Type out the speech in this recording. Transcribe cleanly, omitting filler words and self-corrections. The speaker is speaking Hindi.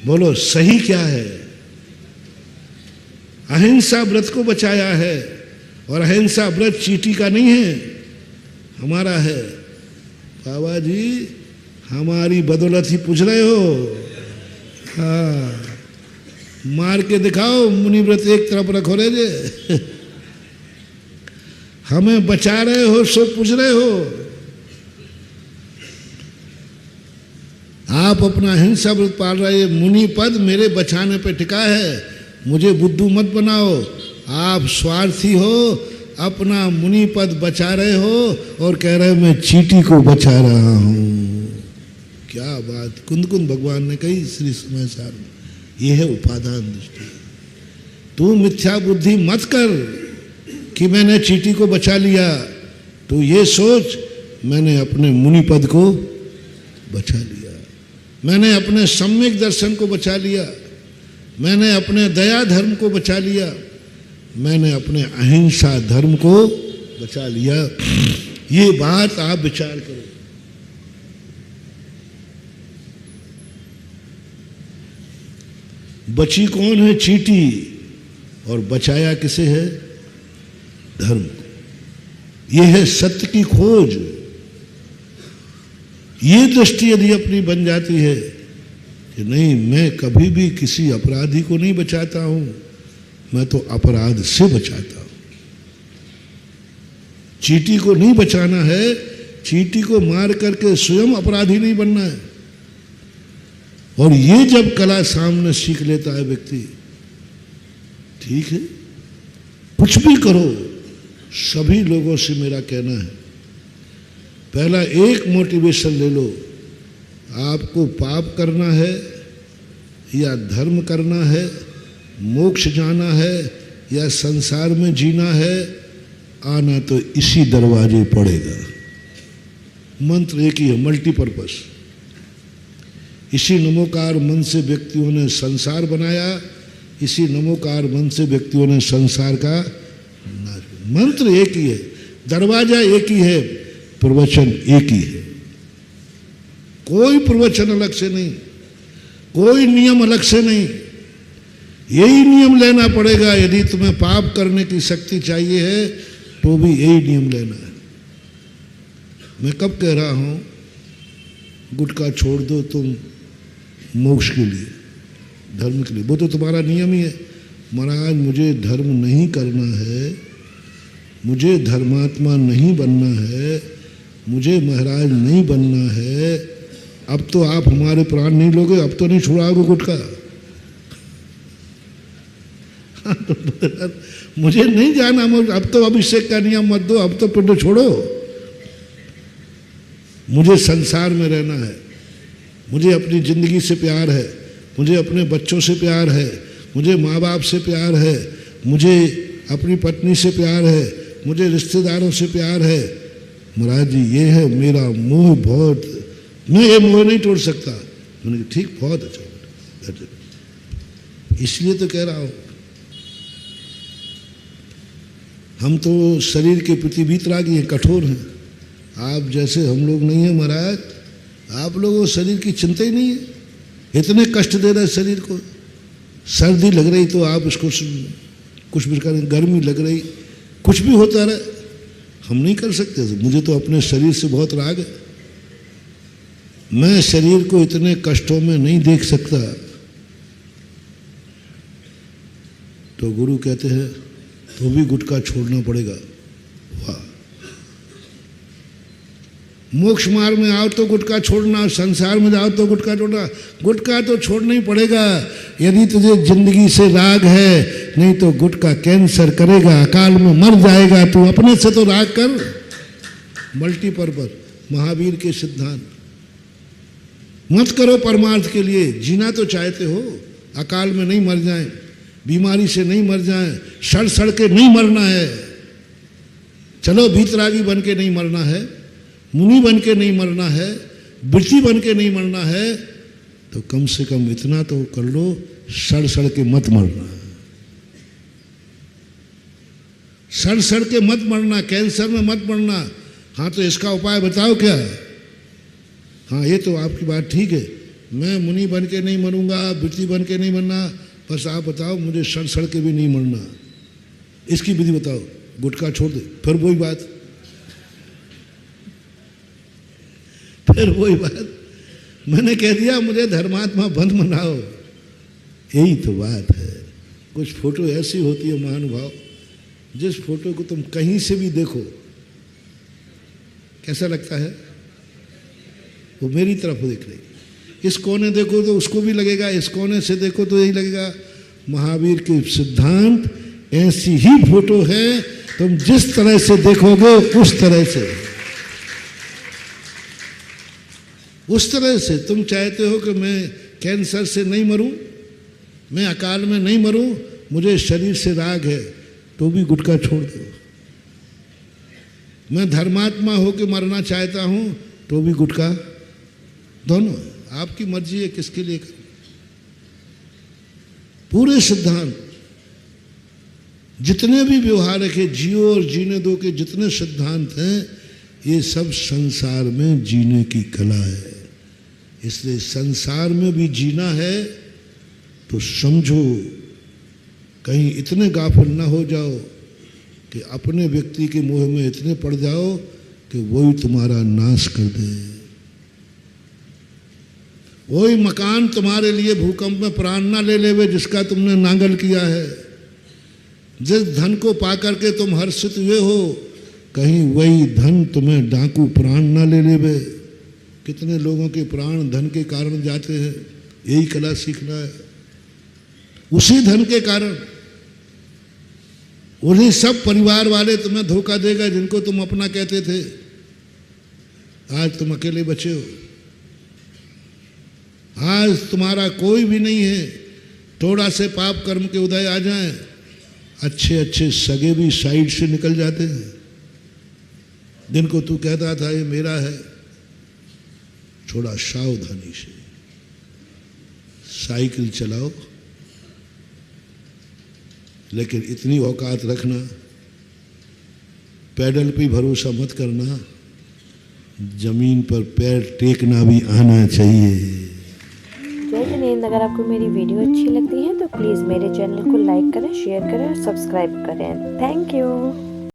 बोलो सही क्या है? अहिंसा व्रत को बचाया है, और अहिंसा व्रत चींटी का नहीं है, हमारा है। बाबा जी हमारी बदौलत ही पूछ रहे हो? हाँ, मार के दिखाओ, मुनि व्रत एक तरफ रखो रे जे। हमें बचा रहे हो सो पूछ रहे हो? आप अपना अहिंसा व्रत पाल रहे हैं, मुनि पद मेरे बचाने पे टिका है, मुझे बुद्धू मत बनाओ। आप स्वार्थी हो, अपना मुनि पद बचा रहे हो और कह रहे हो मैं चींटी को बचा रहा हूं। क्या बात कुंद कुंद भगवान ने कही श्री समय सार में। यह है उपादान दृष्टि। तू मिथ्या बुद्धि मत कर कि मैंने चींटी को बचा लिया, तो ये सोच मैंने अपने मुनि पद को बचा लिया, मैंने अपने सम्यक दर्शन को बचा लिया, मैंने अपने दया धर्म को बचा लिया, मैंने अपने अहिंसा धर्म को बचा लिया। ये बात आप विचार करो। बची कौन है? चींटी। और बचाया किसे है? धर्म को। यह है सत्य की खोज। ये दृष्टि यदि अपनी बन जाती है कि नहीं, मैं कभी भी किसी अपराधी को नहीं बचाता हूं, मैं तो अपराध से बचाता हूं। चींटी को नहीं बचाना है, चींटी को मार करके स्वयं अपराधी नहीं बनना है। और ये जब कला सामने सीख लेता है व्यक्ति, ठीक है, कुछ भी करो। सभी लोगों से मेरा कहना है, पहला एक मोटिवेशन ले लो। आपको पाप करना है या धर्म करना है, मोक्ष जाना है या संसार में जीना है, आना तो इसी दरवाजे पड़ेगा। मंत्र एक ही है, मल्टीपर्पस। इसी नमोकार मन से व्यक्तियों ने संसार बनाया, इसी नमोकार मन से व्यक्तियों ने संसार का नाश। मंत्र एक ही है, दरवाजा एक ही है, प्रवचन एक ही है। कोई प्रवचन अलग से नहीं, कोई नियम अलग से नहीं। यही नियम लेना पड़ेगा। यदि तुम्हें पाप करने की शक्ति चाहिए है तो भी यही नियम लेना है। मैं कब कह रहा हूं गुटखा छोड़ दो तुम मोक्ष के लिए, धर्म के लिए, वो तो तुम्हारा नियम ही है। महाराज मुझे धर्म नहीं करना है, मुझे धर्मात्मा नहीं बनना है, मुझे महाराज नहीं बनना है। अब तो आप हमारे प्राण नहीं लोगे, अब तो नहीं छुड़ाओगे गुटखा। तो मुझे नहीं जाना, अब तो अभिषेक का नियम मत दो, अब तो पिंड छोड़ो। मुझे संसार में रहना है, मुझे अपनी जिंदगी से प्यार है, मुझे अपने बच्चों से प्यार है, मुझे माँ बाप से प्यार है, मुझे अपनी पत्नी से प्यार है, मुझे रिश्तेदारों से प्यार है। महाराज जी ये है मेरा मोह, बहुत, मैं ये मोह नहीं तोड़ सकता। मैंने कहा ठीक, बहुत अच्छा, इसलिए तो कह रहा हूं हम तो शरीर के प्रति वीतरागी हैं, कठोर हैं। आप जैसे हम लोग नहीं हैं महाराज। आप लोगों को शरीर की चिंता ही नहीं है, इतने कष्ट दे रहे शरीर को। सर्दी लग रही तो आप इसको कुछ भी करें, गर्मी लग रही, कुछ भी होता रहे, हम नहीं कर सकते। मुझे तो अपने शरीर से बहुत राग है। मैं शरीर को इतने कष्टों में नहीं देख सकता। तो गुरु कहते हैं तो भी गुटखा छोड़ना पड़ेगा। वाह, मोक्ष मार्ग में आओ तो गुटखा छोड़ना, संसार में जाओ तो गुटखा छोड़ना। गुटखा तो छोड़ना ही पड़ेगा यदि तुझे जिंदगी से राग है, नहीं तो गुटखा कैंसर करेगा, अकाल में मर जाएगा। तू अपने से तो राग कर। मल्टीपर्पज, महावीर के सिद्धांत। मत करो परमार्थ के लिए। जीना तो चाहते हो, अकाल में नहीं मर जाएं, बीमारी से नहीं मर जाएं, सड़ सड़ के नहीं मरना है। चलो भीतरागी बन के नहीं मरना है, मुनि बन के नहीं मरना है, वृत्ति बन के नहीं मरना है, तो कम से कम इतना तो कर लो, सड़ सड़ के मत मरना। सड़ सड़ के मत मरना, कैंसर में मत मरना। हाँ तो इसका उपाय बताओ क्या है? हाँ ये तो आपकी बात ठीक है, मैं मुनि बन के नहीं मरूंगा, बिरती बन के नहीं मरना, बस आप बताओ मुझे सड़ सड़ के भी नहीं मरना, इसकी विधि बताओ। गुटखा छोड़ दे, फिर वही बात, फिर वही बात, मैंने कह दिया मुझे धर्मात्मा बंद मनाओ। यही तो बात है। कुछ फोटो ऐसी होती है महानुभाव, जिस फोटो को तुम कहीं से भी देखो कैसा लगता है, वो मेरी तरफ देख रही। इस कोने देखो तो उसको भी लगेगा, इस कोने से देखो तो यही लगेगा। महावीर के सिद्धांत ऐसी ही फोटो है, तुम जिस तरह से देखोगे उस तरह से तुम चाहते हो कि मैं कैंसर से नहीं मरूं, मैं अकाल में नहीं मरूं, मुझे शरीर से राग है, तो भी गुटखा छोड़ दो। मैं धर्मात्मा हो के मरना चाहता हूं, तो भी गुटखा, दोनों आपकी मर्जी है किसके लिए करो। पूरे सिद्धांत जितने भी व्यवहार के जियो और जीने दो के जितने सिद्धांत हैं, ये सब संसार में जीने की कला है। इसलिए संसार में भी जीना है तो समझो, कहीं इतने गाफिल ना हो जाओ कि अपने व्यक्ति के मोह में इतने पड़ जाओ कि वही तुम्हारा नाश कर दे। वही मकान तुम्हारे लिए भूकंप में प्राण ना ले लेवे जिसका तुमने नांगल किया है। जिस धन को पाकर के तुम हर्षित हुए हो, कहीं वही धन तुम्हें डाकू प्राण ना ले लेवे। कितने लोगों के प्राण धन के कारण जाते हैं, यही कला सीखना है। उसी धन के कारण उन्हीं सब परिवार वाले तुम्हें धोखा देगा जिनको तुम अपना कहते थे। आज तुम अकेले बचे हो, आज तुम्हारा कोई भी नहीं है। थोड़ा से पाप कर्म के उदय आ जाएं, अच्छे अच्छे सगे भी साइड से निकल जाते हैं। जिनको तू कहता था ये मेरा है, थोड़ा सावधानी से साइकिल चलाओ, लेकिन इतनी औकात रखना, पैडल पे भरोसा मत करना, जमीन पर पैर टेकना भी आना चाहिए। जय जिनेंद्र। अगर आपको मेरी वीडियो अच्छी लगती है तो प्लीज़ मेरे चैनल को लाइक करें, शेयर करें और सब्सक्राइब करें। Thank you.